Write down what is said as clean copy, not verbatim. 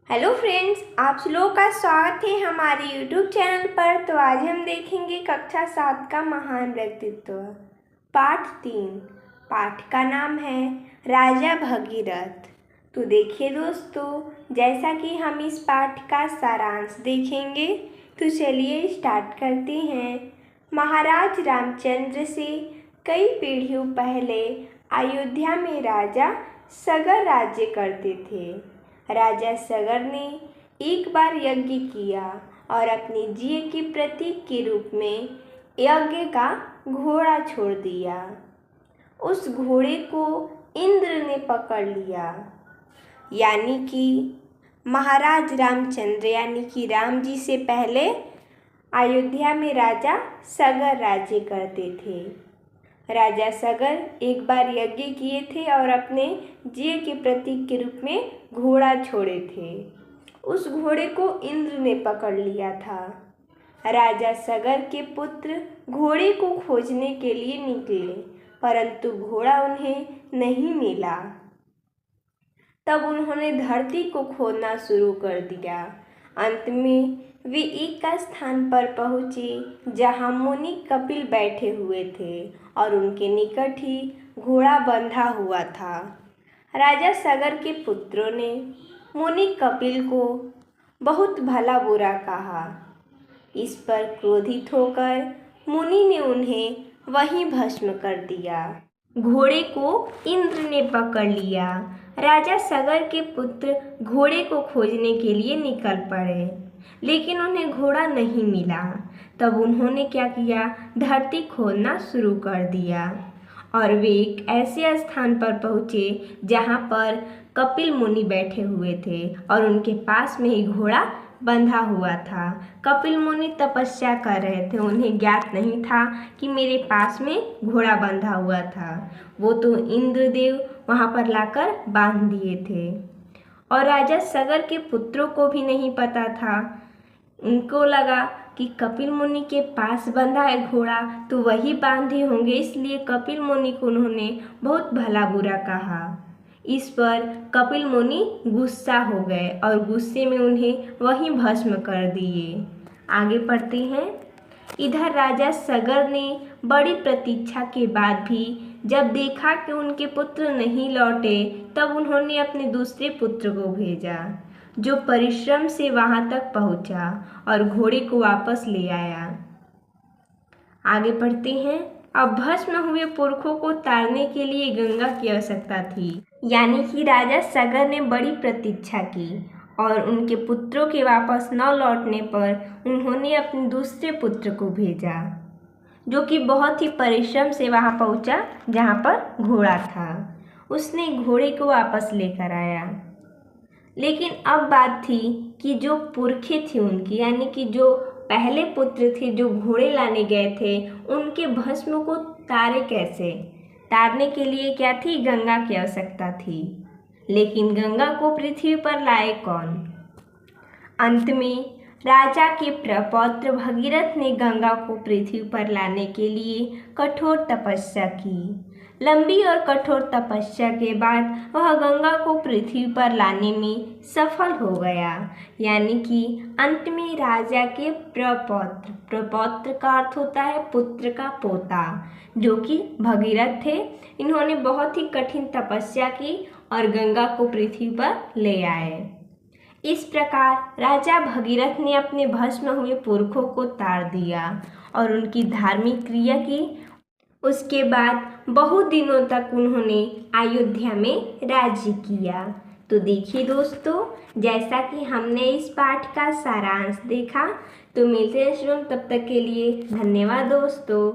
Hello friends, आप लोगों का स्वागत है हमारे यूट्यूब चैनल पर। तो आज हम देखेंगे कक्षा 7 का महान व्यक्तित्व पाठ 3। पाठ का नाम है राजा भगीरथ। तो देखिए दोस्तों, जैसा कि हम इस पाठ का सारांश देखेंगे, तो चलिए स्टार्ट करते हैं। महाराज रामचंद्र से कई पीढ़ियों पहले अयोध्या में राजा सगर राज्य करते थे। राजा सगर ने एक बार यज्ञ किया और अपनी जीव के प्रतीक के रूप में यज्ञ का घोड़ा छोड़ दिया। उस घोड़े को इंद्र ने पकड़ लिया। यानी कि महाराज रामचंद्र यानी कि राम जी से पहले अयोध्या में राजा सगर राज्य करते थे। राजा सगर एक बार यज्ञ किए थे और अपने जीव के प्रतीक के रूप में घोड़ा छोड़े थे। उस घोड़े को इंद्र ने पकड़ लिया था। राजा सगर के पुत्र घोड़े को खोजने के लिए निकले, परंतु घोड़ा उन्हें नहीं मिला। तब उन्होंने धरती को खोदना शुरू कर दिया। अंत में वे एक स्थान पर पहुँचे जहाँ मुनि कपिल बैठे हुए थे और उनके निकट ही घोड़ा बंधा हुआ था। राजा सगर के पुत्रों ने मुनि कपिल को बहुत भला बुरा कहा। इस पर क्रोधित होकर मुनि ने उन्हें वहीं भस्म कर दिया। घोड़े को इंद्र ने पकड़ लिया। राजा सगर के पुत्र घोड़े को खोजने के लिए निकल पड़े, लेकिन उन्हें घोड़ा नहीं मिला। तब उन्होंने क्या किया, धरती खोदना शुरू कर दिया और वे एक ऐसे स्थान पर पहुँचे जहाँ पर कपिल मुनि बैठे हुए थे और उनके पास में ही घोड़ा बंधा हुआ था। कपिल मुनि तपस्या कर रहे थे। उन्हें ज्ञात नहीं था कि मेरे पास में घोड़ा बंधा हुआ था। वो तो इंद्रदेव वहाँ पर लाकर बांध दिए थे और राजा सगर के पुत्रों को भी नहीं पता था। उनको लगा कि कपिल मुनि के पास बंधा है घोड़ा, तो वही बांधे होंगे, इसलिए कपिल मुनि को उन्होंने बहुत भला बुरा कहा। इस पर कपिल मुनि गुस्सा हो गए और गुस्से में उन्हें वहीं भस्म कर दिए। आगे पढ़ते हैं। इधर राजा सगर ने बड़ी प्रतीक्षा के बाद भी जब देखा कि उनके पुत्र नहीं लौटे, तब उन्होंने अपने दूसरे पुत्र को भेजा, जो परिश्रम से वहां तक पहुंचा और घोड़े को वापस ले आया। आगे पढ़ते हैं। अब भस्म हुए पुरखों को तारने के लिए गंगा की आवश्यकता थी। यानी कि राजा सगर ने बड़ी प्रतीक्षा की और उनके पुत्रों के वापस न लौटने पर उन्होंने अपने दूसरे पुत्र को भेजा, जो कि बहुत ही परिश्रम से वहां पहुंचा जहां पर घोड़ा था। उसने घोड़े को वापस लेकर आया। लेकिन अब बात थी कि जो पुरखे थे उनकी, यानी कि जो पहले पुत्र थे जो घोड़े लाने गए थे, उनके भस्म को तारे कैसे। तारने के लिए क्या थी, गंगा की आवश्यकता थी। लेकिन गंगा को पृथ्वी पर लाए कौन। अंत में राजा के प्रपौत्र भगीरथ ने गंगा को पृथ्वी पर लाने के लिए कठोर तपस्या की। लंबी और कठोर तपस्या के बाद वह गंगा को पृथ्वी पर लाने में सफल हो गया। यानी कि अंत में राजा के प्रपौत्र, प्रपौत्र का अर्थ होता है पुत्र का पोता, जो कि भगीरथ थे। इन्होंने बहुत ही कठिन तपस्या की और गंगा को पृथ्वी पर ले आए। इस प्रकार राजा भगीरथ ने अपने भस्म हुए पुरखों को तार दिया और उनकी धार्मिक क्रिया की। उसके बाद बहुत दिनों तक उन्होंने अयोध्या में राज्य किया। तो देखिए दोस्तों, जैसा कि हमने इस पाठ का सारांश देखा, तो मिलते हैं तब तक के लिए धन्यवाद दोस्तों।